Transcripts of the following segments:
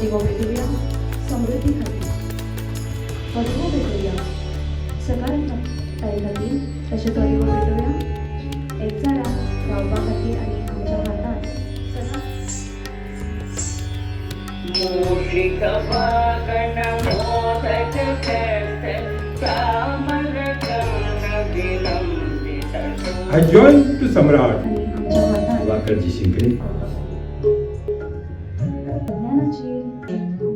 त्वरित भेटूया समृद्धीसाठी, त्वरित भेटूया सकारात्मकतेसाठी, तसे त्वरित भेटूया एक झाडा गावबासाठी आणि आमच्या हातात सदा मूषिक वागन मोदक श्यामल गगन विलंबित Adjoined to Samrat, आणि आमच्या हातात वाकरजी शिंपले. ज्ञानाची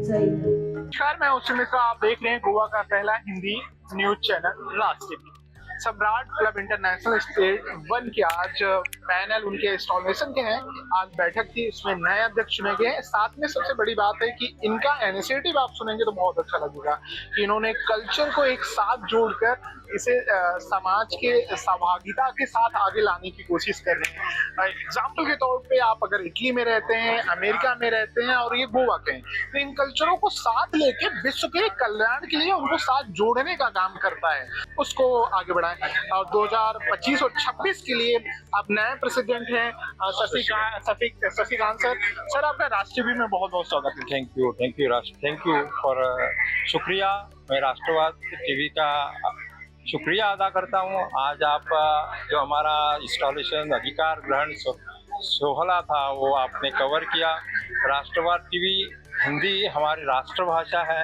जैत. नमस्कार, मैं उसी मिश्रा। आप देख रहे हैं गोवा का पहला हिंदी न्यूज चैनल राज टीवी। सम्राट क्लब इंटरनेशनल स्टेट 1 के आज पैनल उनके इंस्टॉलेशन के हैं। आज बैठक थी, इसमें नए अध्यक्ष चुने गए। साथ में सबसे बड़ी बात है कि इनका इनिशिएटिव आप सुनेंगे तो बहुत अच्छा लगेगा कि इन्होंने कल्चर को एक साथ जोड़कर इसे समाज के सहभागिता के साथ आगे लाने की कोशिश कर रहे हैं। एग्जाम्पल के तौर पे आप अगर इटली में रहते हैं, अमेरिका में रहते हैं और ये गोवा के हैं, तो इन कल्चरों को साथ लेके विश्व के कल्याण के लिए उनको साथ जोड़ने का काम करता है, उसको आगे बढ़ाएं। और 2025 और 26 के लिए आप नए प्रेसिडेंट हैं शशिकांत सर, आपका राष्ट्रीय टीवी में बहुत बहुत स्वागत है। थैंक यू फॉर शुक्रिया। मैं राष्ट्रवाद टीवी का शुक्रिया अदा करता हूँ। आज आप जो हमारा इंस्टॉलेशन अधिकार ग्रहण सोहला था वो आपने कवर किया। राष्ट्रवाद टीवी हिंदी हमारी राष्ट्रभाषा है।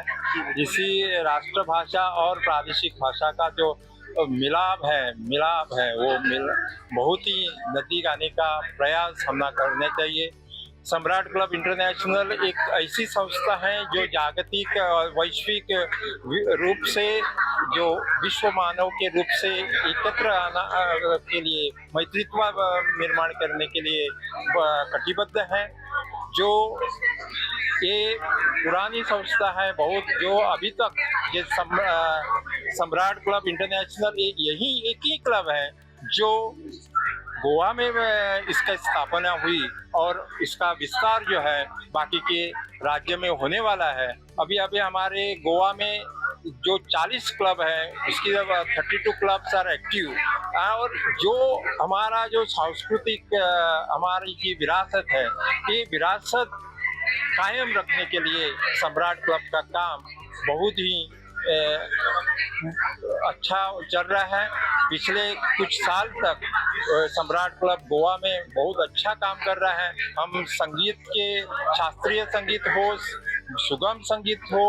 इसी राष्ट्रभाषा और प्रादेशिक भाषा का जो मिलाप है वो बहुत ही नज़दीक आने का प्रयास हम ना करना चाहिए। सम्राट क्लब इंटरनेशनल एक ऐसी संस्था है जो जागतिक वैश्विक रूप से जो विश्व मानव के रूप से एकत्र आना के लिए मैत्रित्व निर्माण करने के लिए कटिबद्ध है। जो ये पुरानी संस्था है बहुत, जो अभी तक ये सम्राट क्लब इंटरनेशनल यही एक ही क्लब है जो गोवा में इसका स्थापना हुई और इसका विस्तार जो है बाकी के राज्य में होने वाला है। अभी हमारे गोवा में जो 40 क्लब है उसकी 32 क्लब्स आर एक्टिव। और जो हमारा जो सांस्कृतिक हमारी की विरासत है, ये विरासत कायम रखने के लिए सम्राट क्लब का काम बहुत ही अच्छा चल रहा है। पिछले कुछ साल तक सम्राट क्लब गोवा में बहुत अच्छा काम कर रहा है। हम संगीत के शास्त्रीय संगीत हो, सुगम संगीत हो,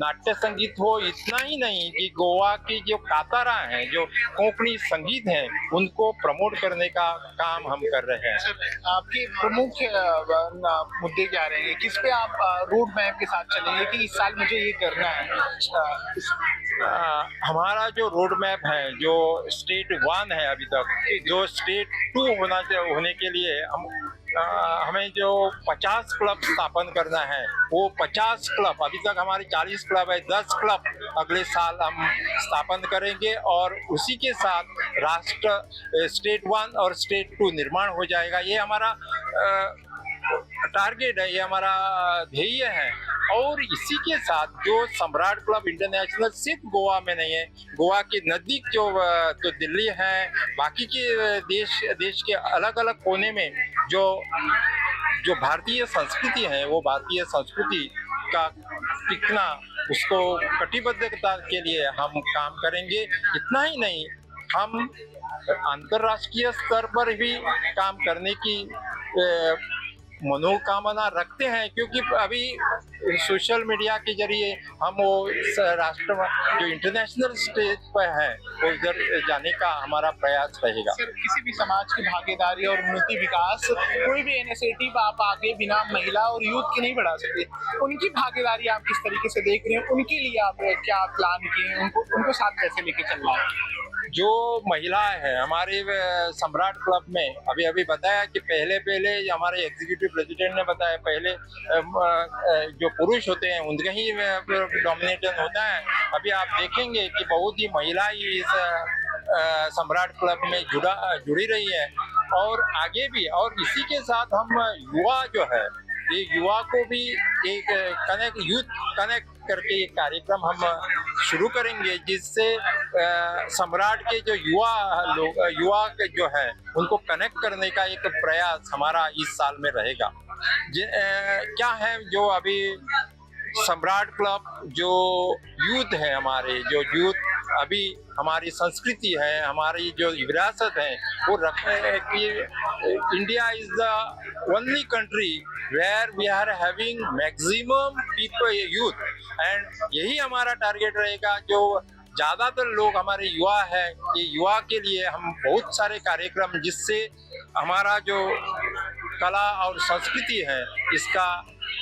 नाट्य संगीत हो, इतना ही नहीं कि गोवा की जो कातारा हैं, जो कोंकणी संगीत हैं, उनको प्रमोट करने का काम हम कर रहे हैं। आपके प्रमुख मुद्दे क्या रहेंगे, किस पे आप रोड मैप के साथ चलेंगे कि इस साल मुझे ये करना है? हमारा जो रोड मैप है, जो स्टेट 1 है अभी तक, जो स्टेट 2 होने के लिए हमें जो 50 क्लब स्थापन करना है, वो 50 क्लब, अभी तक हमारे 40 क्लब है, 10 क्लब अगले साल हम स्थापन करेंगे और उसी के साथ राष्ट्र स्टेट 1 और स्टेट 2 निर्माण हो जाएगा। ये हमारा टारगेट है, ये हमारा ध्येय है। और इसी के साथ जो सम्राट क्लब इंटरनेशनल सिर्फ गोवा में नहीं है, गोवा के नज़दीक जो दिल्ली है, बाकी के देश के अलग अलग कोने में जो भारतीय संस्कृति है, वो भारतीय संस्कृति का टिकना, उसको कटिबद्धता के लिए हम काम करेंगे। इतना ही नहीं, हम अंतर्राष्ट्रीय स्तर पर भी काम करने की मनोकामना रखते हैं, क्योंकि अभी सोशल मीडिया के जरिए हम वो राष्ट्र जो इंटरनेशनल स्टेज पर है उधर जाने का हमारा प्रयास रहेगा। सर, किसी भी समाज की भागीदारी और उन्नति विकास, कोई भी इनिशिएटिव आप आगे बिना महिला और यूथ के नहीं बढ़ा सकते। उनकी भागीदारी आप किस तरीके से देख रहे हैं, उनके लिए आप क्या प्लान किए हैं, उनको साथ कैसे लेके चल रहा है? जो महिलाएं हैं हमारे सम्राट क्लब में, अभी बताया कि पहले हमारे एग्जीक्यूटिव प्रेसिडेंट ने बताया, पहले जो पुरुष होते हैं उनका ही डोमिनेशन होता है। अभी आप देखेंगे कि बहुत ही महिलाएं इस सम्राट क्लब में जुड़ी रही है और आगे भी। और इसी के साथ हम युवा जो है, ये युवा को भी एक यूथ कनेक्ट करके एक कार्यक्रम हम शुरू करेंगे, जिससे सम्राट के जो युवा जो है उनको कनेक्ट करने का एक प्रयास हमारा इस साल में रहेगा। क्या है जो अभी सम्राट क्लब जो यूथ है, हमारे जो यूथ अभी हमारी संस्कृति है, हमारी जो विरासत है, वो रखने है कि India is the only country where we are having maximum people youth, and यही हमारा टारगेट रहेगा। जो ज़्यादातर लोग हमारे युवा है, ये युवा के लिए हम बहुत सारे कार्यक्रम, जिससे हमारा जो कला और संस्कृति है इसका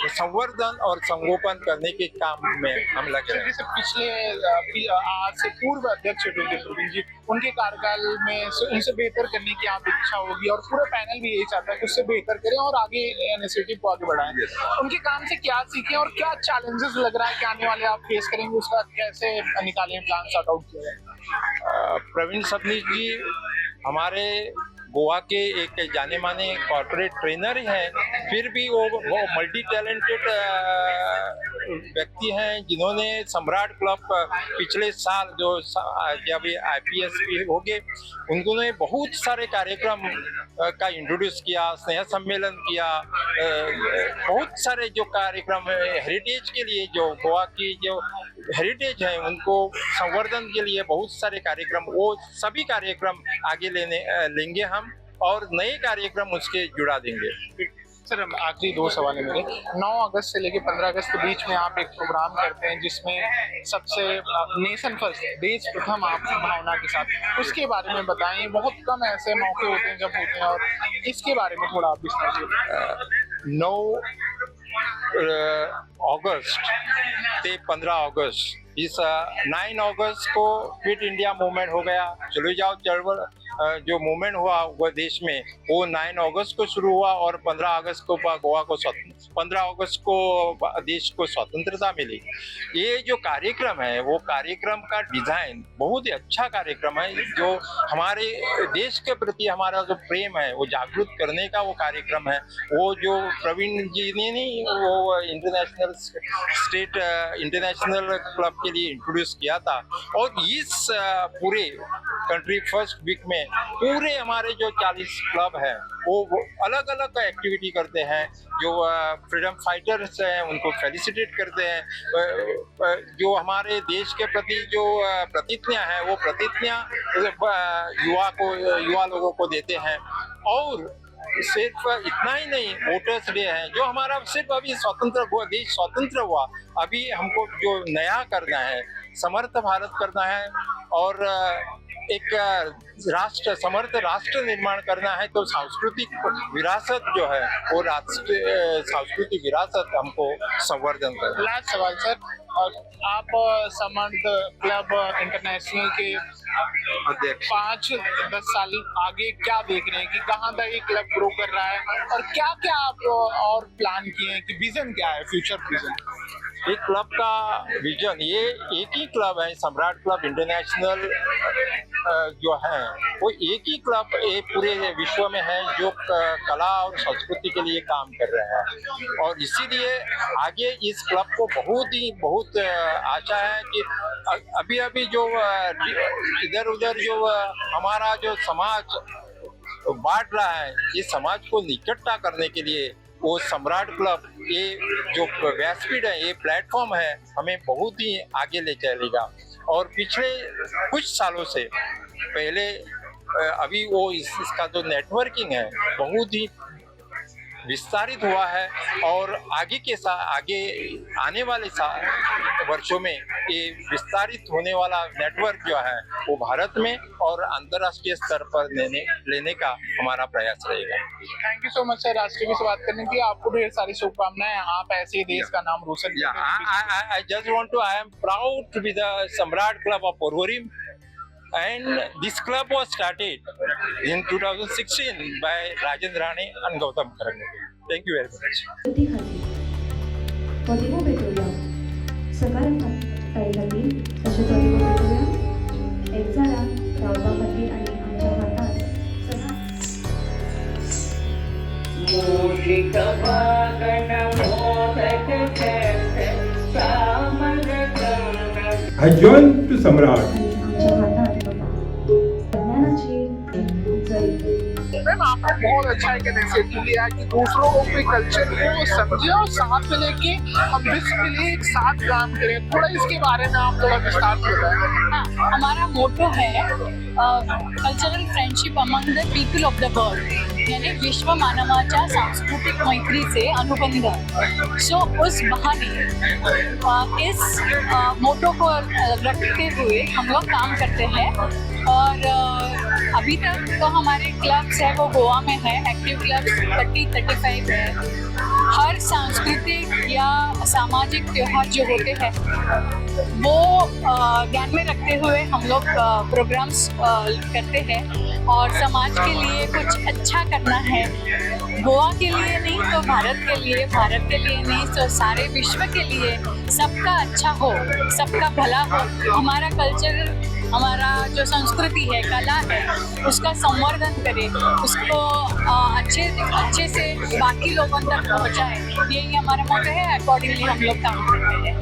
संवर्धन और संगोपन करने के काम में हम लगे हैं। जैसे पिछले आज से पूर्व अध्यक्ष थे प्रवीण जी, उनके कार्यकाल में उनसे बेहतर करने की आप इच्छा होगी और पूरा पैनल भी यही चाहता है कि उससे बेहतर करें और आगे इनिशिएटिव को आगे बढ़ाएं। उनके काम से क्या सीखें और क्या चैलेंजेस लग रहा है कि आने वाले आप फेस करेंगे, उसका कैसे निकालें, प्लान सॉर्ट आउट किया जाए? प्रवीण सबनीस जी हमारे गोवा के एक जाने माने कॉर्पोरेट ट्रेनर ही हैं, फिर भी वो मल्टी टैलेंटेड व्यक्ति हैं, जिन्होंने सम्राट क्लब पिछले साल जो जब IPS भी हो गए, उन्होंने बहुत सारे कार्यक्रम का इंट्रोड्यूस किया, स्नेह सम्मेलन किया, बहुत सारे जो कार्यक्रम हेरिटेज के लिए, जो गोवा की जो हेरिटेज है उनको संवर्धन के लिए बहुत सारे कार्यक्रम, वो सभी कार्यक्रम आगे लेंगे हम और नए कार्यक्रम उसके जुड़ा देंगे। सर, आखिरी 2 सवाल है मेरे। 9 अगस्त से लेकर 15 अगस्त के बीच में आप एक प्रोग्राम करते हैं जिसमें सबसे नेशन फर्स्ट, देश प्रथम आप भावना के साथ, उसके बारे में बताएं। बहुत कम ऐसे मौके होते हैं जब होते हैं, और इसके बारे में थोड़ा आप विस्तार। 9 अगस्त से 15 अगस्त, इस 9 अगस्त को फिट इंडिया मूवमेंट हो गया, चलो जाओ चळवळ जो मूवमेंट हुआ वो देश में, वो 9 अगस्त को शुरू हुआ और 15 अगस्त को गोवा को 15 अगस्त को देश को स्वतंत्रता मिली। ये जो कार्यक्रम है वो कार्यक्रम का डिजाइन बहुत ही अच्छा कार्यक्रम है, जो हमारे देश के प्रति हमारा जो प्रेम है वो जागरूक करने का वो कार्यक्रम है। वो जो प्रवीण जी ने नहीं, वो इंटरनेशनल क्लब के लिए इंट्रोड्यूस किया था, और इस पूरे कंट्री फर्स्ट वीक में पूरे हमारे जो 40 क्लब हैं वो अलग अलग एक्टिविटी करते हैं। जो फ्रीडम फाइटर्स हैं उनको फेलिसिटेट करते हैं, जो हमारे देश के प्रति जो प्रतिज्ञा है वो प्रतिज्ञा युवा लोगों को देते हैं। और सिर्फ इतना ही नहीं, वोटर्स डे है जो हमारा सिर्फ अभी देश स्वतंत्र हुआ, अभी हमको जो नया करना है, समर्थ भारत करना है और एक समर्थ राष्ट्र निर्माण करना है, तो सांस्कृतिक विरासत जो है वो सांस्कृतिक विरासत हमको संवर्धन करना। लास्ट सवाल सर, आप समर्थ क्लब इंटरनेशनल के अध्यक्ष 5-10 साल आगे क्या देख रहे हैं कि कहाँ तक ये क्लब ग्रो कर रहा है, और क्या क्या आप और प्लान किए हैं, कि विजन क्या है, फ्यूचर विजन? ये क्लब का विजन, ये एक ही क्लब है, सम्राट क्लब इंटरनेशनल जो है वो एक ही क्लब ये पूरे विश्व में है जो कला और संस्कृति के लिए काम कर रहा है। और इसीलिए आगे इस क्लब को बहुत आशा है कि अभी जो इधर उधर जो हमारा जो समाज बांट रहा है, इस समाज को इकट्ठा करने के लिए वो सम्राट क्लब, ये जो व्यासपीठ है, ये प्लेटफॉर्म है, हमें बहुत ही आगे ले चलेगा। और पिछले कुछ सालों से पहले अभी वो इसका जो नेटवर्किंग है बहुत ही विस्तारित हुआ है, और आगे आने वाले वर्षों में ये विस्तारित होने वाला नेटवर्क जो है वो भारत में और अंतर्राष्ट्रीय स्तर पर लेने का हमारा प्रयास रहेगा। Thank you so much sir, राष्ट्रीय से बात करने की। आपको ढेर सारी शुभकामनाएं, आप ऐसे ही देश का नाम रोशन करें। I am proud to be the Samrat Club of Porvorim, and this club was started in 2016 by Rajendra Rane and Gautam Kharage. Thank you very much. त्वरित भेटूया सकारात्मकतेसाठी असे त्वरित भेटूया एक झाला रावबापती आणि आमच्या हातात मूषिक वाहन मोदक चक्र सामर गंग। I joined to Samrat. आणि आमच्या हातात बघा अज्ञानाची जळी मैम आपने बहुत अच्छा एक इनिशिएटिव लिया है कि दूसरों के कल्चर को समझे और साथ में लेके हम विश्व के लिए एक साथ काम करें। थोड़ा इसके बारे में आप थोड़ा विस्तार से बताएं। हाँ, हमारा मोटो है cultural friendship among the people of the world, यानी विश्व मानवाच्या सांस्कृतिक मैत्री से अनुबंध। सो उस बहाने इस मोटो को रखते हुए हम लोग काम करते हैं। और अभी तक तो हमारे क्लब्स है वो गोवा में है, एक्टिव क्लब्स 30-35 है। हर सांस्कृतिक या सामाजिक त्योहार जो होते हैं वो ध्यान में रखते हुए हम लोग प्रोग्राम्स करते हैं और समाज के लिए कुछ अच्छा करना है। गोवा के लिए नहीं तो भारत के लिए, भारत के लिए नहीं तो सारे विश्व के लिए, सबका अच्छा हो, सबका भला हो। हमारा कल्चर, हमारा जो संस्कृति है, कला है, उसका संवर्धन करें, उसको अच्छे से बाकी लोगों तक पहुंचाए, यही हमारा मोटो है। अकॉर्डिंगली हम लोग काम करते हैं।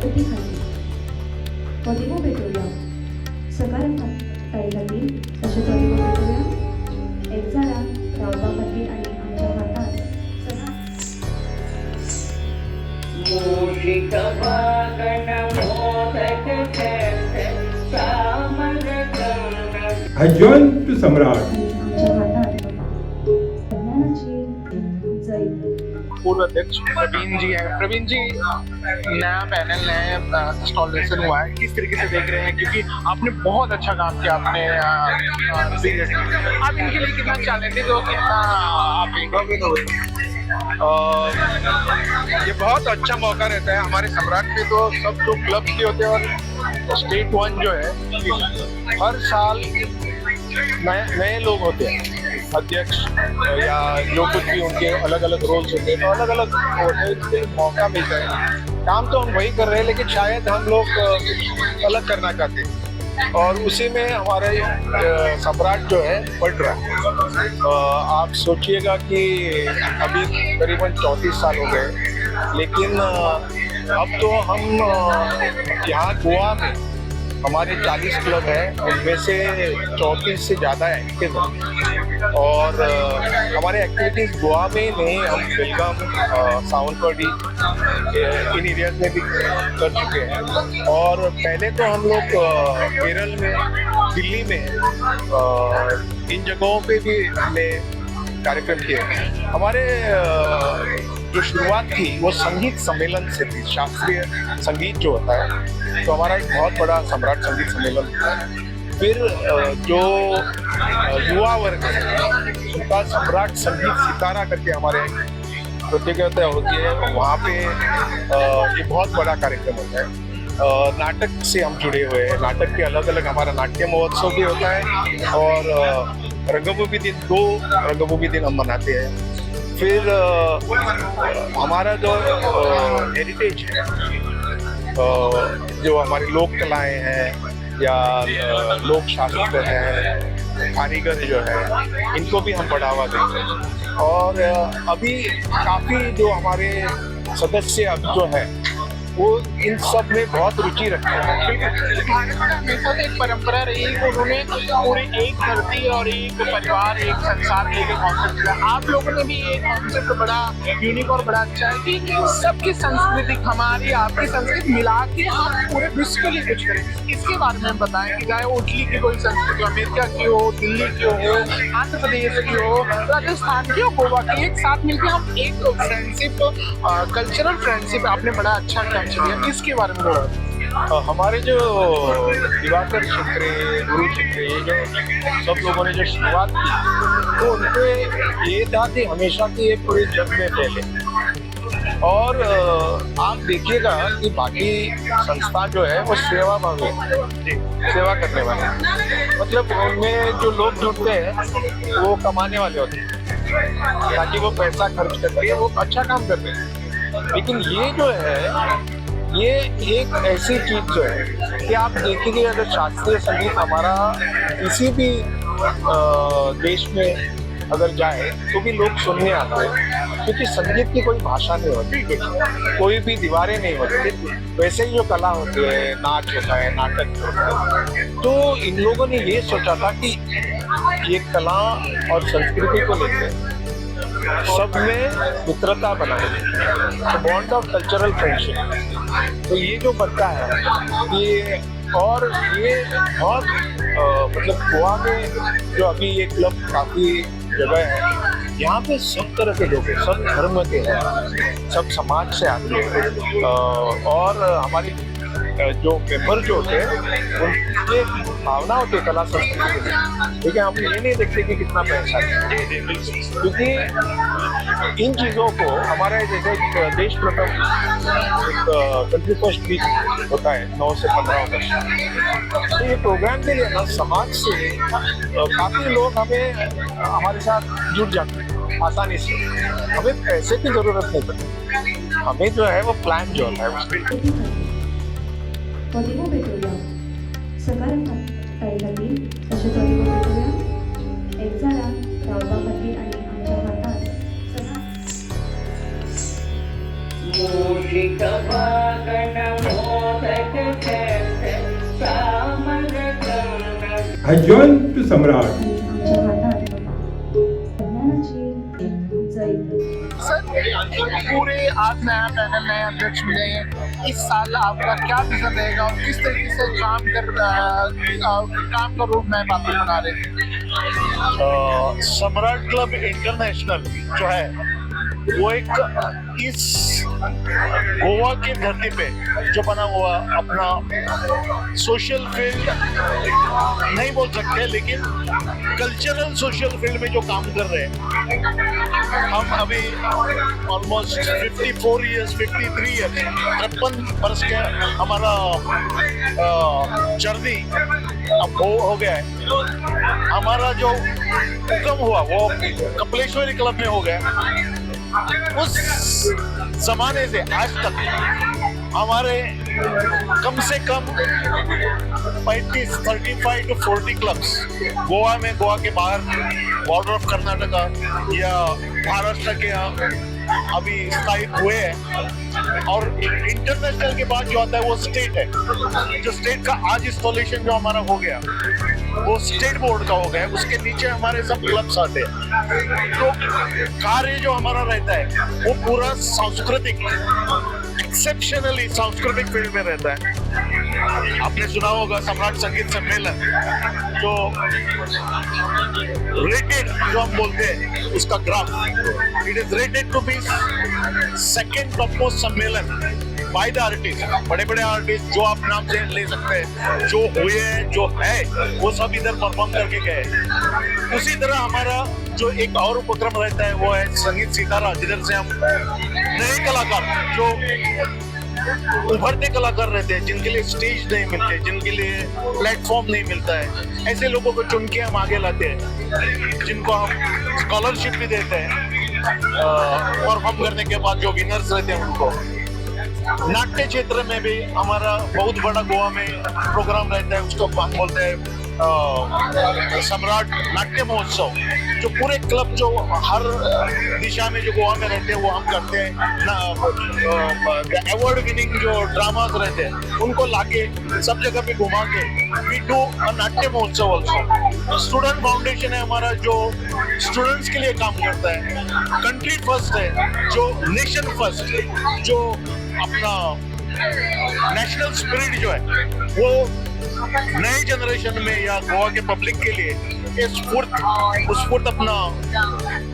तोतिमो भेटूया सकारात्मकतायेखातीर अशें तोतिमो भेटूया। एक झाडां रावपा खातीर आनी आमच्या हातांत मूषिक वाहन मोदक चक्र सामरगम I joined to Samrat. आमच्या हातांत ज्ञानाची जैत। पूर्व अध्यक्ष प्रवीण जी हैं। प्रवीण जी, नया पैनल, नया इंस्टॉलेशन हुआ है, किस तरीके से देख रहे हैं? क्योंकि आपने बहुत अच्छा काम किया अपने पीरियड में। आप इनके लिए कितना चैलेंजेस हो, कितना आप ये बहुत अच्छा मौका रहता है हमारे सम्राट में। तो सब जो क्लब के होते हैं और स्टेट वन जो है, हर साल नए लोग होते हैं, अध्यक्ष या जो कुछ भी उनके अलग अलग रोल्स होते हैं, तो अलग अलग होते हैं, इसलिए मौका मिलता है। काम तो हम वही कर रहे हैं लेकिन शायद हम लोग अलग करना चाहते हैं और उसी में हमारे सम्राट जो है बढ़ रहा है। आप सोचिएगा कि अभी करीबन 34 साल हो गए, लेकिन अब तो हम यहाँ गोवा में हमारे 40 क्लब हैं, उनमें से 34 से ज़्यादा एक्टिव हैं। और हमारे एक्टिविटीज़ गोवा में ही नहीं, हम बेलगाम, सावंतवाड़ी इन एरियाज में भी कर चुके हैं। और पहले तो हम लोग केरल में, दिल्ली में, इन जगहों पे भी हमने कार्यक्रम किए। हमारे जो शुरुआत थी वो संगीत सम्मेलन से थी, शास्त्रीय संगीत जो होता है, तो हमारा एक बहुत बड़ा सम्राट संगीत सम्मेलन था। फिर जो युवा वर्ग है उनका सम्राट संगीत सितारा करके हमारे प्रतियोगिता होती है, वहाँ पे ये बहुत बड़ा कार्यक्रम होता है। नाटक से हम जुड़े हुए हैं, नाटक के अलग अलग, हमारा नाट्य महोत्सव भी होता है और रंगभूमि दिन, 2 रंगभूमि दिन हम मनाते हैं। फिर हमारा जो हेरिटेज है, जो हमारी लोक कलाएं हैं या लोक शास्त्र है, कारीगर जो है, इनको भी हम बढ़ावा देते हैं। और अभी काफ़ी जो हमारे सदस्य अब जो है वो इन सब में बहुत रुचि रखते हैं। भारत में हमेशा से एक परंपरा रही है कि उन्होंने पूरे एक धरती और एक परिवार, एक संसार लेके कॉन्सेप्ट किया। आप लोगों ने भी ये कॉन्सेप्ट बड़ा यूनिक और बड़ा अच्छा है कि सबकी संस्कृति, हमारी आपकी संस्कृति मिला के हम पूरे विश्व के लिए कुछ करें। इसके बारे में बताएं कि चाहे उटली की कोई संस्कृति, अमेरिका की हो, दिल्ली की हो, आंध्र प्रदेश की हो, राजस्थान की हो, गोवा की, एक साथ मिलकर हम एक फ्रेंडशिप, कल्चरल फ्रेंडशिप आपने बड़ा अच्छा काम किया। इसके बारे में बोला। हमारे जो दिवाकर शिकरे, गुरु शिकरे, ये जो सब लोगों ने जो शुरुआत की, तो उनके ये था कि हमेशा की ये पूरे जग में फैले। और आप देखिएगा कि बाकी संस्था जो है वो सेवा भावी है, सेवा करने वाले, मतलब उनमें जो लोग जुड़ते हैं वो कमाने वाले होते हैं ताकि वो पैसा खर्च करके वो अच्छा काम करते हैं। लेकिन ये जो है, ये एक ऐसी चीज़ जो है कि आप देखेंगे अगर शास्त्रीय संगीत हमारा किसी भी देश में अगर जाए तो भी लोग सुनने आते हैं, क्योंकि संगीत की कोई भाषा नहीं होती, कोई भी दीवारें नहीं होती। वैसे ही जो कला होती है, नाच होता है, नाटक होता है, तो इन लोगों ने ये सोचा था कि ये कला और संस्कृति को लेकर सब में मित्रता बनाए, बॉन्ड ऑफ कल्चरल फ्रेंडशिप। तो ये जो बनता है ये, और ये बहुत मतलब गोवा में जो अभी ये क्लब काफ़ी जगह है, यहाँ पे सब तरह के लोग हैं, सब धर्म के हैं, सब समाज से आते हैं, और हमारी जो मेंबर जो होते हैं उनकी भावना होती है कला संस्कृति के लिए। लेकिन हम ये नहीं देखते कि कितना पैसा है, क्योंकि इन चीज़ों को हमारे जैसे देश प्रथम कंट्री फर्स्ट वीक होता है 9 से 15 अगस्त, तो ये प्रोग्राम के लिए ना समाज से काफ़ी लोग हमारे साथ जुड़ जाते हैं आसानी से। हमें पैसे की ज़रूरत नहीं पड़ती, हमें जो है वो प्लान जो होता है उसमें तोरिगो भेटूया सकारात्मकताये खातीर अशें तोरिगो भेटूया एक जारा रावपा खातीर आनी आमच्या हातांत मूषिक वाहन मोदक खेळ सामरगम Adjourn to Samrat. आनी आमच्या हातांत विज्ञानाचेर जैत। सर, पूरे आज नया पैनल नए अध्यक्ष मिले हैं, इस साल आपका क्या विजन रहेगा और किस तरीके से काम का रोड मैप आप लोग बना रहे हैं? सम्राट क्लब इंटरनेशनल जो है वो एक इस गोवा की धरती पे जो बना हुआ अपना सोशल फील्ड नहीं बोल सकते, लेकिन कल्चरल सोशल फील्ड में जो काम कर रहे हैं, हम अभी ऑलमोस्ट 53 ईयर्स 53 वर्ष के हमारा जर्नी अब हो गया है। हमारा जो उद्गम हुआ वो कपिलेश्वरी क्लब में हो गया। उस जमाने से आज तक हमारे कम से कम 35 to 40 क्लब्स गोवा में, गोवा के बाहर बॉर्डर ऑफ कर्नाटका या महाराष्ट्र के यहाँ अभी स्थापित हुए हैं। और इंटरनेशनल के बाद जो आता है वो स्टेट है, जो स्टेट का आज इंस्टॉलेशन जो हमारा हो गया वो स्टेट बोर्ड का हो गया, उसके नीचे हमारे सब क्लब्स आते हैं। तो कार्य जो हमारा रहता है वो पूरा सांस्कृतिक, एक्सेप्शनली सांस्कृतिक फील्ड में रहता है। आपने सुना होगा सम्राट संगीत सम्मेलन, जो रेटेड जो हम बोलते हैं उसका graph, it is rated to be second top most सम्मेलन बाय द आर्टिस्ट। बड़े बड़े आर्टिस्ट जो आप नाम से ले सकते हैं, जो हुए हैं, जो है, वो सब इधर परफॉर्म करके गए। उसी तरह हमारा जो एक और उपक्रम रहता है वो है संगीत सितारा, जिधर से हम नए कलाकार जो उभरते कलाकार रहते हैं, जिनके लिए स्टेज नहीं मिलते, जिनके लिए प्लेटफॉर्म नहीं मिलता है, ऐसे लोगों को चुन के हम आगे लाते हैं, जिनको हम स्कॉलरशिप भी देते हैं परफॉर्म करने के बाद। जो विनर्स रहते हैं उनको नाट्य क्षेत्र में भी हमारा बहुत बड़ा गोवा में प्रोग्राम रहता है, उसको हम बोलते हैं सम्राट नाट्य महोत्सव, जो पूरे क्लब जो हर दिशा में जो गोवा में रहते हैं वो हम करते हैं। अवार्ड विनिंग जो ड्रामास रहते हैं उनको लाके सब जगह पे घुमा के वी डू अ नाट्य महोत्सव ऑल्सो। स्टूडेंट फाउंडेशन है हमारा, जो स्टूडेंट्स के लिए काम करता है। कंट्री फर्स्ट है, जो नेशन फर्स्ट, जो अपना नेशनल स्पिरिट जो है वो नए जनरेशन में या गोवा के पब्लिक के लिए स्फूर्त अपना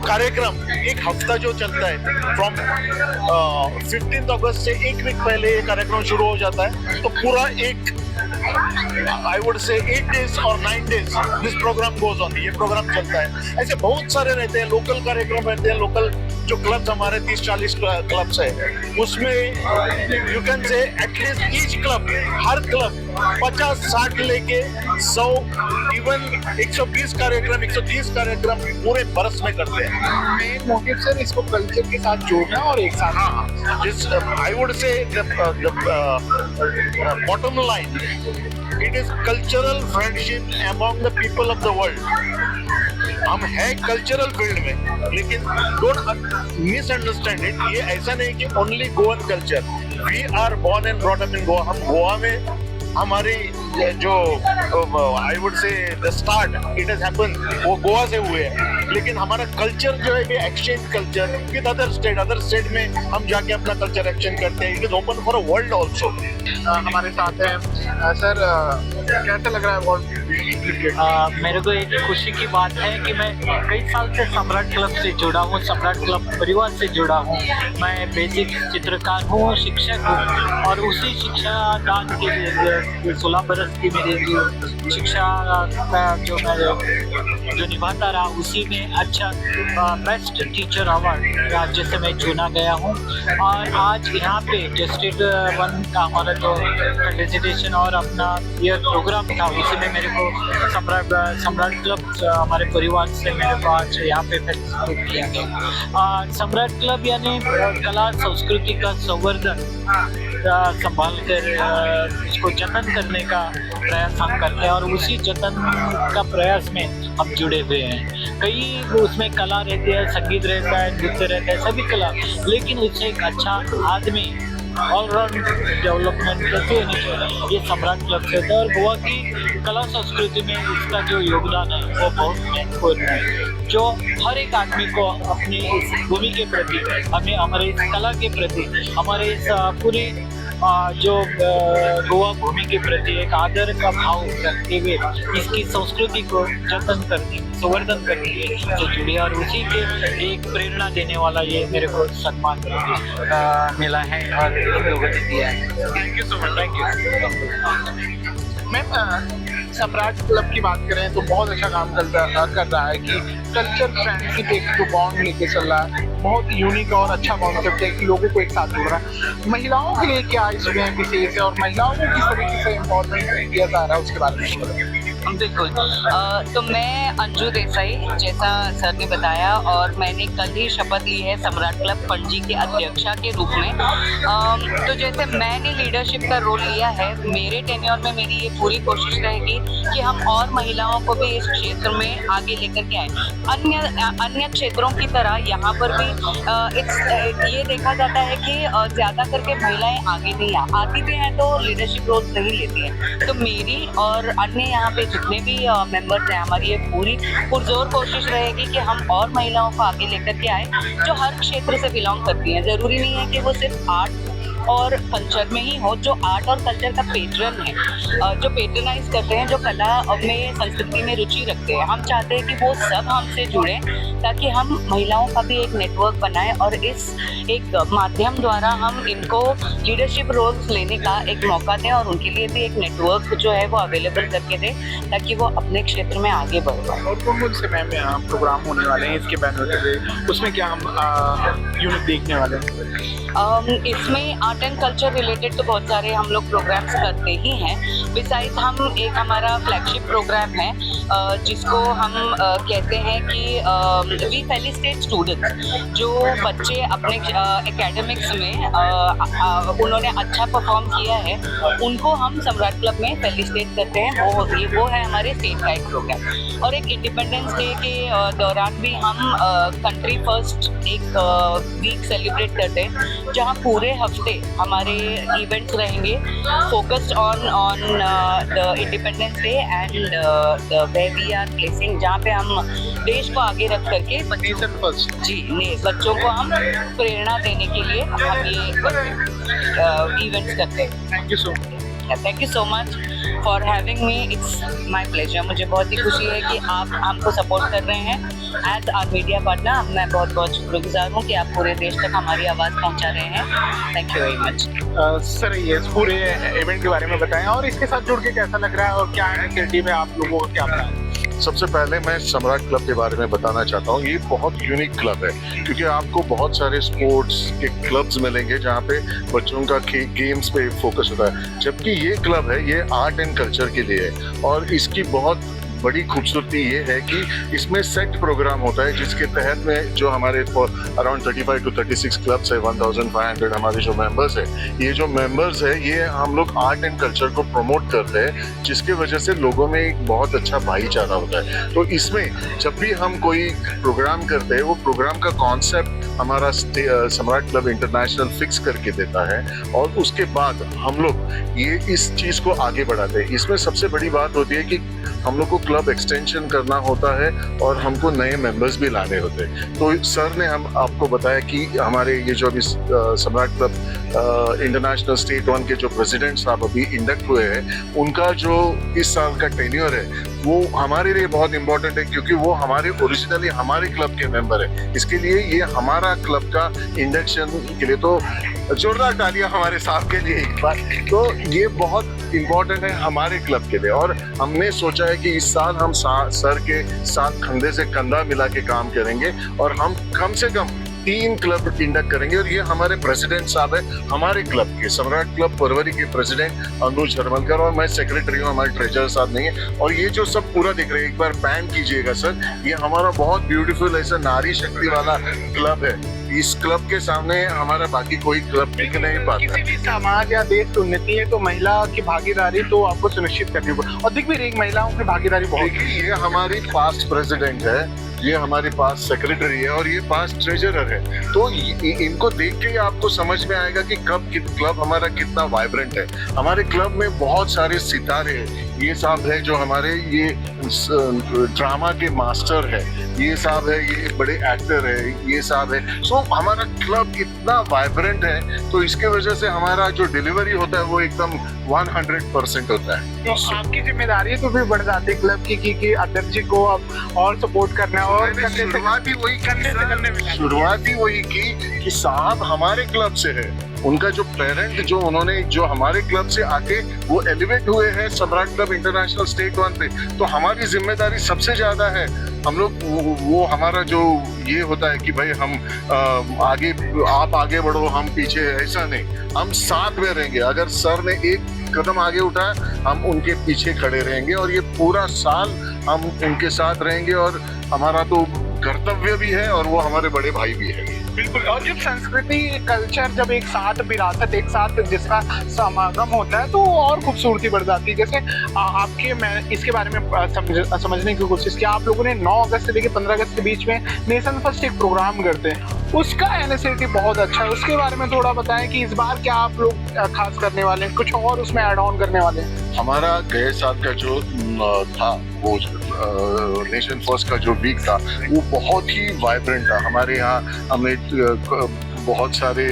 कार्यक्रम एक हफ्ता जो चलता है, फ्रॉम 15 अगस्त से एक वीक पहले ये कार्यक्रम शुरू हो जाता है। तो पूरा एक I would say 8 days और 9 days this program goes on, ये प्रोग्राम चलता है। ऐसे बहुत सारे रहते हैं, लोकल कार्यक्रम रहते हैं। लोकल जो क्लब्स हमारे 30-40 क्लब्स है, उसमें you can say at least each club, her club 50-60 लेके 100 इवन 120 कार्यक्रम 130 कार्यक्रम पूरे बरस में करते हैं। मेन मोटिव सर इसको कल्चर के साथ जोड़ना और एक साथ This, I would say the bottom line, it is cultural friendship among the people of the world. हम है कल्चरल फील्ड में, लेकिन डोंट मिसअंडरस्टैंड इट, ये ऐसा नहीं कि only Goan culture. We are born and brought up in Goa. हम गोवा में हमारी जो I would say the start it has happened वो गोवा से हुए हैं, लेकिन हमारा कल्चर जो है ये exchange culture with other state में हम जाके अपना कल्चर एक्सचेंज करते हैं। It is open for a world also. हमारे साथ हैं सर, कैसा लग रहा है अवार्ड? मेरे को एक खुशी की बात है कि मैं कई साल से सम्राट क्लब से जुड़ा हूँ, सम्राट क्लब परिवार से जुड़ा हूँ। मैं बेसिक चित्रकार हूँ, शिक्षक हूँ, और उसी शिक्षा दान के लिए 16 बरस की मेरी जो शिक्षा का जो मैं जो निभाता रहा, उसी में अच्छा बेस्ट टीचर अवार्ड राज्य से मैं चुना गया हूँ। और आज यहाँ पे जो स्टेट 1 का हमारा जो फेलिसिटेशन और अपना ये प्रोग्राम था, उसी में मेरे को सम्राट क्लब हमारे परिवार से मेरे को आज यहाँ पे फेलिसिटेट किया गया। सम्राट क्लब यानी कला संस्कृति का संवर्धन संभाल कर उसको जतन करने का प्रयास हम करते हैं, और उसी जतन का प्रयास में हम जुड़े हुए हैं। कई उसमें कला रहती है, संगीत रहता है, नृत्य रहता है, सभी कला, लेकिन उससे एक अच्छा आदमी ऑलराउंड डेवलपमेंट कैसे होनी चाहिए, ये सम्राट क्लब से होता है। और गोवा की कला संस्कृति में इसका जो योगदान है वो बहुत महत्वपूर्ण है, जो हर एक आदमी को अपनी इस भूमि के प्रति, हमें हमारे इस कला के प्रति, हमारे इस पूरी जो गोवा भूमि के प्रति एक आदर का भाव रखते हुए इसकी संस्कृति को जतन करने, संवर्धन करने से जुड़े, और उसी के एक प्रेरणा देने वाला ये मेरे को सम्मान मिला है और इन लोगों ने दिया है। Thank you so much. Thank you ma'am. सम्राट क्लब की बात करें तो बहुत अच्छा काम कर रहा है कि कल्चर फ्रेंडशिप एक जो बॉन्ड लेके चल रहा है, बहुत यूनिक और अच्छा कॉन्सेप्ट है कि लोगों को एक साथ जोड़ रहा है। महिलाओं के लिए क्या इसमें विशेष है, और महिलाओं को किस तरीके से इम्पोर्टेंस दिया जा रहा है, उसके बारे में बताइए। बिल्कुल। तो मैं अंजू देसाई, जैसा सर ने बताया, और मैंने कल ही शपथ ली है सम्राट क्लब पणजी के अध्यक्षा के रूप में। तो जैसे मैंने लीडरशिप का रोल लिया है, मेरे टेन्योर में मेरी ये पूरी कोशिश रहेगी कि हम और महिलाओं को भी इस क्षेत्र में आगे लेकर के आए। अन्य क्षेत्रों की तरह यहाँ पर भी ये देखा जाता है कि ज़्यादा करके महिलाएं आगे नहीं आती भी हैं तो लीडरशिप रोल नहीं लेती हैं। तो मेरी और अन्य यहाँ पे जितने भी मेंबर्स हैं, हमारी ये पूरी पुरजोर कोशिश रहेगी कि हम और महिलाओं को आगे लेकर के आए जो हर क्षेत्र से बिलोंग करती हैं। ज़रूरी नहीं है कि वो सिर्फ आर्ट और कल्चर में ही हो, जो आर्ट और कल्चर का पेट्रन है, जो पेट्रनाइज करते हैं, जो कला में संस्कृति में रुचि रखते हैं, हम चाहते हैं कि वो सब हमसे जुड़ें ताकि हम महिलाओं का भी एक नेटवर्क बनाएं और इस एक माध्यम द्वारा हम इनको लीडरशिप रोल्स लेने का एक मौका दें और उनके लिए भी एक नेटवर्क जो है वो अवेलेबल करके दें ताकि वो अपने क्षेत्र में आगे बढ़ पाए। और कौन से मैम यहाँ प्रोग्राम होने वाले हैं इसके बैनर पे, उसमें क्या हम यूनिट देखने वाले हैं? इसमें आर्ट एंड कल्चर रिलेटेड तो बहुत सारे हम लोग प्रोग्राम्स करते ही हैं। बिसाइड्स हम एक हमारा फ्लैगशिप प्रोग्राम है जिसको हम कहते हैं कि वी फेलिसिटेट स्टूडेंट्स, जो बच्चे अपने एकेडमिक्स में उन्होंने अच्छा परफॉर्म किया है उनको हम सम्राट क्लब में फेलिसिटेट करते हैं। वो है हमारे स्टेट का एक प्रोग्राम। और एक इंडिपेंडेंस डे के दौरान भी हम कंट्री फर्स्ट एक वीक सेलिब्रेट करते हैं जहाँ पूरे हफ्ते हमारे इवेंट्स रहेंगे focused on the Independence Day and where we are placing, जहाँ पे हम देश को आगे रख करके बच्चों को हम प्रेरणा देने के लिए हम ये इवेंट्स करते हैं। Thank you so much for having me, it's my pleasure. मुझे बहुत ही खुशी है कि आप हमको सपोर्ट कर रहे हैं एज आवर मीडिया पार्टनर। मैं बहुत बहुत शुक्रगुजार हूँ कि आप पूरे देश तक हमारी आवाज़ पहुँचा रहे हैं। Thank you very much. Sir ये पूरे इवेंट के बारे में बताएं और इसके साथ जुड़ के कैसा लग रहा है और क्या इनिशिएटिव है आप लोगों को, क्या प्लान? सबसे पहले मैं सम्राट क्लब के बारे में बताना चाहता हूँ। ये बहुत यूनिक क्लब है क्योंकि आपको बहुत सारे स्पोर्ट्स के क्लब्स मिलेंगे जहाँ पे बच्चों का गेम्स पे फोकस होता है, जबकि ये क्लब है ये आर्ट एंड कल्चर के लिए है और इसकी बहुत बड़ी खूबसूरती ये है कि इसमें सेट प्रोग्राम होता है, जिसके तहत में जो हमारे अराउंड 35 to 36 क्लब्स है, 1500 हमारे जो मेंबर्स है, ये जो मेंबर्स है ये हम लोग आर्ट एंड कल्चर को प्रमोट करते हैं, जिसके वजह से लोगों में एक बहुत अच्छा भाईचारा होता है। तो इसमें जब भी हम कोई प्रोग्राम करते हैं, वो प्रोग्राम का कॉन्सेप्ट हमारा सम्राट क्लब इंटरनेशनल फिक्स करके देता है, और उसके बाद हम लोग ये इस चीज़ को आगे बढ़ाते हैं। इसमें सबसे बड़ी बात होती है कि हम लोग को क्लब एक्सटेंशन करना होता है और हमको नए मेंबर्स भी लाने होते हैं। तो सर ने हम आपको बताया कि हमारे ये जो अभी सम्राट क्लब इंटरनेशनल स्टेट 1 के जो प्रेसिडेंट साहब अभी इंडक्ट हुए हैं, उनका जो इस साल का टेन्योर है वो हमारे लिए बहुत इंपॉर्टेंट है, क्योंकि वो हमारे ओरिजिनली हमारे क्लब के मेंबर है। इसके लिए ये हमारा क्लब का इंडक्शन के लिए तो जोरदार तालियां हमारे साहब के लिए एक बार। तो ये बहुत इम्पोर्टेंट है हमारे क्लब के लिए, और हमने सोचा है कि इस साल हम सर के साथ कंधे से कंधा मिला के काम करेंगे, और हम कम से कम 3 क्लब इंडक्ट करेंगे। और ये हमारे प्रेसिडेंट साहब है हमारे क्लब के, सम्राट क्लब परवरी के प्रेसिडेंट अनुज हरमलकर, और मैं सेक्रेटरी हूँ, हमारे ट्रेजरर साहब नहीं है। और ये जो सब पूरा दिख रहे हैं, एक बार पैन कीजिएगा सर, ये हमारा बहुत ब्यूटीफुल ऐसा नारी शक्ति वाला क्लब है। इस क्लब के सामने हमारा बाकी कोई क्लब टिक नहीं पाता। किसी भी समाज या देश की उन्नति है तो महिला की भागीदारी तो आपको सुनिश्चित करनी होगी, और दिख भी रही महिलाओं की भागीदारी बहुत। देखिए, ये हमारी पास्ट प्रेसिडेंट है, ये हमारे पास सेक्रेटरी है, और ये पास ट्रेजरर है। तो इनको देख के ही आपको समझ में आएगा कि क्लब हमारा कितना वाइब्रेंट है। हमारे क्लब में बहुत सारे सितारे हैं। ये साहब है जो हमारे ये ड्रामा के मास्टर है, ये साहब है, ये बड़े एक्टर है, ये साहब है। सो हमारा क्लब इतना वाइब्रेंट है, तो इसके वजह से हमारा जो डिलीवरी होता है वो एकदम 100% होता है। तो आपकी जिम्मेदारी तो फिर बढ़ जाती है क्लब की अध्यक्ष जी को अब और सपोर्ट करना है, और शुरुआत ही वही की कि साहब हमारे क्लब से है, उनका जो पेरेंट जो हमारे क्लब से आके वो एलिवेट हुए हैं सम्राट क्लब इंटरनेशनल स्टेट 1 पे, तो हमारी जिम्मेदारी सबसे ज्यादा है। हम लोग वो हमारा जो ये होता है कि भाई हम आगे, आप आगे बढ़ो हम पीछे, ऐसा नहीं, हम साथ में रहेंगे। अगर सर ने एक कदम आगे उठाया, हम उनके पीछे खड़े रहेंगे, और ये पूरा साल हम उनके साथ रहेंगे, और हमारा तो कर्तव्य भी है, और वो हमारे बड़े भाई भी है। बिल्कुल। और जब संस्कृति कल्चर जब एक साथ, विरासत एक साथ जिसका समागम होता है, तो और खूबसूरती बढ़ जाती है। जैसे मैं इसके बारे में समझने की कोशिश की, आप लोगों ने 9 अगस्त से लेकर 15 अगस्त के बीच में नेशन फर्स्ट एक प्रोग्राम करते हैं, उसका इनिशिएटिव बहुत अच्छा है। उसके बारे में थोड़ा बताएं कि इस बार क्या आप लोग खास करने वाले हैं, कुछ और उसमें ऐड ऑन करने वाले हैं? हमारा गए साल का जो था वो नेशन फर्स्ट का जो वीक था, वो बहुत ही वाइब्रेंट था। हमारे यहाँ हमने बहुत सारे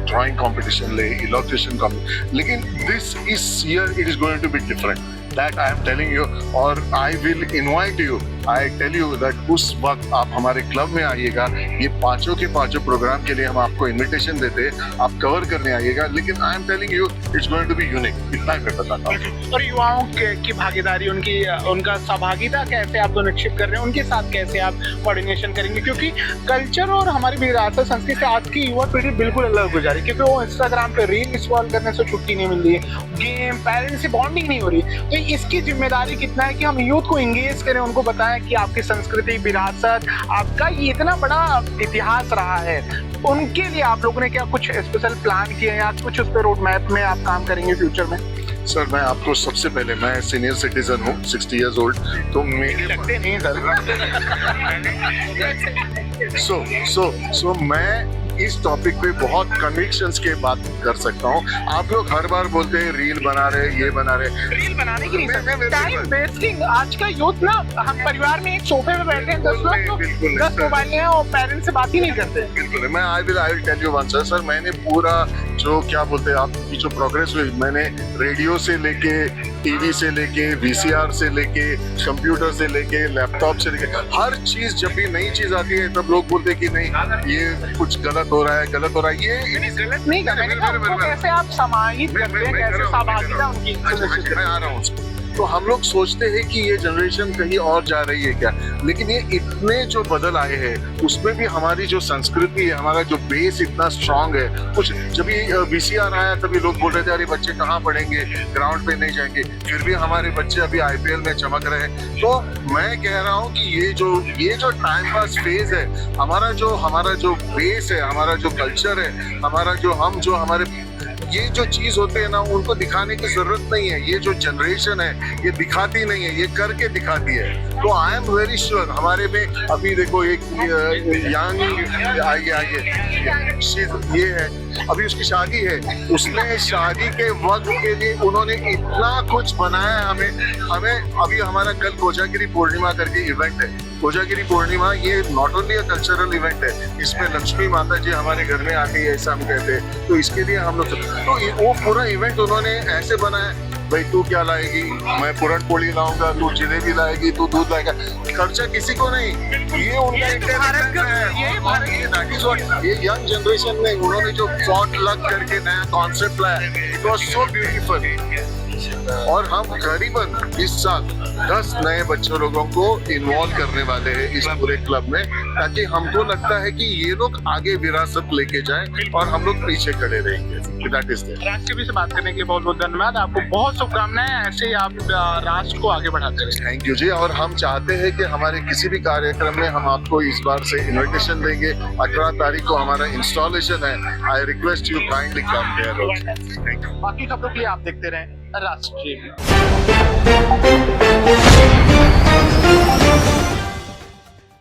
ड्राइंग कंपटीशन ले, इलस्ट्रेशन कंपटीशन, लेकिन this year it is going to be different, that I am telling you, और I will invite you, I tell you that उस वक्त आप हमारे क्लब में आइएगा। ये पांचों के पांचों प्रोग्राम के लिए हम आपको इनविटेशन देते हैं, आप कवर करने आइएगा, लेकिन I am telling you it's going to be unique, इतना ही मैं बताता हूँ। और युवाओं की भागीदारी, उनका सहभागिता कैसे आप सुनिश्चित कर रहे हैं, उनके साथ कैसे आप कोऑर्डिनेशन करेंगे? क्योंकि कल्चर और हमारी विरासत संस्कृति आज की युवा पीढ़ी बिल्कुल अलग हो जा रही है, क्योंकि वो इंस्टाग्राम पे रील स्क्रॉल करने से छुट्टी नहीं मिल रही है, गेम, पेरेंट्स से बॉन्डिंग नहीं हो रही। तो इसकी जिम्मेदारी कितना है कि हम यूथ को इंगेज करें, उनको बताएं कि आपकी संस्कृति, विरासत, आपका ये इतना बड़ा इतिहास रहा है। उनके लिए आप लोगों ने क्या कुछ स्पेशल प्लान किए या कुछ उस पर रोड मैप में आप काम करेंगे फ्यूचर में? सर, मैं आपको सबसे पहले, मैं सीनियर सिटीजन हूँ, 60 ईयर्स ओल्ड, तो मेरे लगते नहीं सर। सो मैं इस टॉपिक पे बहुत कन्विक्शंस के बात कर सकता हूँ। आप लोग हर बार बोलते हैं रील बना रहे, ये बना रहे, रील बनाने की नहीं, टाइम वेस्टिंग। आज का यूथ ना, हम परिवार में एक सोफे पे बैठे हैं, 10 लोग, 10 मोबाइल हैं और पेरेंट्स से बात ही नहीं करते। बिल्कुल, मैं I will tell you one sir, मैंने पूरा जो क्या बोलते हैं आपकी जो प्रोग्रेस हुई, मैंने रेडियो से लेके, टीवी से लेके, VCR से लेके, कंप्यूटर से लेके, लैपटॉप से लेके, हर चीज, जब भी नई चीज आती है तब लोग बोलते हैं कि नहीं ये कुछ गलत हो रहा है, गलत हो रहा है। ये गलत नहीं, कैसे आप समाहित करते हैं, कैसे सहभागिता उनकी? मैं आ रहा हूँ। तो हम लोग सोचते हैं कि ये जनरेशन कहीं और जा रही है क्या, लेकिन ये इतने जो बदल आए हैं उसमें भी हमारी जो संस्कृति है, हमारा जो बेस इतना स्ट्रांग है। कुछ जब ये VCR आया तभी लोग बोल रहे थे अरे बच्चे कहाँ पढ़ेंगे, ग्राउंड पे नहीं जाएंगे, फिर भी हमारे बच्चे अभी IPL में चमक रहे हैं। तो मैं कह रहा हूँ कि ये जो टाइम पास फेज है, हमारा जो बेस है, हमारा जो कल्चर है, हमारा जो हमारे ये जो चीज होते हैं ना, उनको दिखाने की जरूरत नहीं है। ये जो जनरेशन है ये दिखाती नहीं है, ये करके दिखाती है। तो आई एम वेरी श्योर हमारे में अभी देखो एक यंग आइए ये है, अभी उसकी शादी है, उसने शादी के वक्त के लिए उन्होंने इतना कुछ बनाया हमें अभी हमारा कल कोजागिरी पूर्णिमा करके इवेंट है। कोजागिरी पूर्णिमा ये not only a cultural event है, इसमें लक्ष्मी माता जी हमारे घर में आती है, ऐसा हम कहते हैं। तो इसके लिए हम लोग तो वो पूरा इवेंट उन्होंने ऐसे बनाया, भाई तू क्या लाएगी, मैं पूरन पोली लाऊंगा, तू जलेबी लाएगी, तू दूध लाएगा, खर्चा किसी को नहीं। ये उनका ये यंग जनरेशन में उन्होंने जो पॉट लग करके नया कॉन्सेप्ट लाया, इट वाज सो ब्यूटीफुल। और हम करीबन इस साल 10 नए बच्चों लोगों को इन्वॉल्व करने वाले हैं इस पूरे क्लब में, ताकि हमको लगता है कि ये लोग आगे विरासत लेके जाएं और हम लोग पीछे खड़े रहेंगे। That is it. राष्ट्र टीवी से बात करने के लिए बहुत बहुत धन्यवाद, आपको बहुत शुभकामनाएं, ऐसे ही आप राष्ट्र को आगे बढ़ाते रहे। थैंक यू जी। और हम चाहते हैं कि हमारे किसी भी कार्यक्रम में हम आपको इस बार से इन्विटेशन देंगे। 18 तारीख को हमारा इंस्टॉलेशन है। I request you kindly come there. Thank you. बाकी खबरों के लिए आप देखते रहें राष्ट्र टीवी।